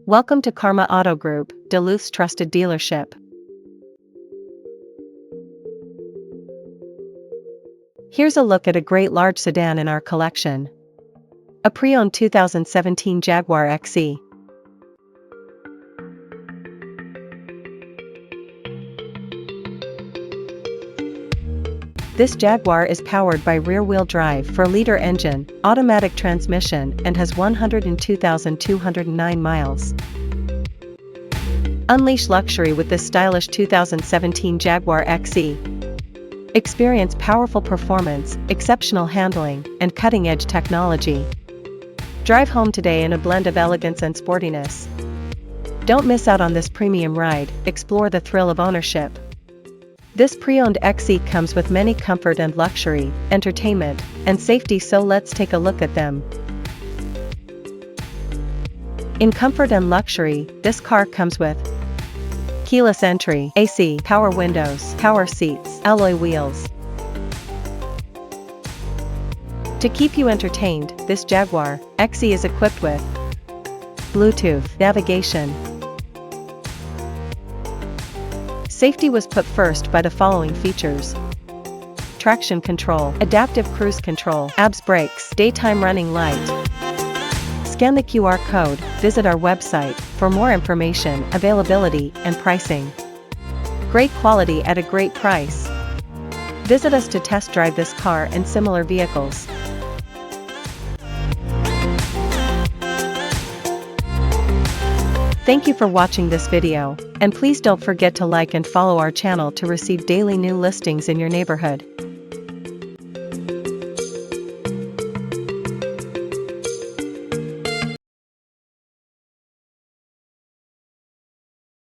Welcome to Karma Auto Group, Duluth's trusted dealership. Here's a look at a great large sedan in our collection. A pre-owned 2017 Jaguar XE. This Jaguar is powered by rear-wheel drive 4-liter engine, automatic transmission, and has 102,209 miles. Unleash luxury with this stylish 2017 Jaguar XE. Experience powerful performance, exceptional handling, and cutting-edge technology. Drive home today in a blend of elegance and sportiness. Don't miss out on this premium ride, explore the thrill of ownership. This pre-owned XE comes with many comfort and luxury, entertainment, and safety, so let's take a look at them. In comfort and luxury, this car comes with keyless entry, AC, power windows, power seats, alloy wheels. To keep you entertained, this Jaguar XE is equipped with Bluetooth, navigation. Safety was put first by the following features: traction control, adaptive cruise control, ABS brakes, daytime running light. Scan the QR code, visit our website for more information, availability, and pricing. Great quality at a great price. Visit us to test drive this car and similar vehicles. Thank you for watching this video, and please don't forget to like and follow our channel to receive daily new listings in your neighborhood.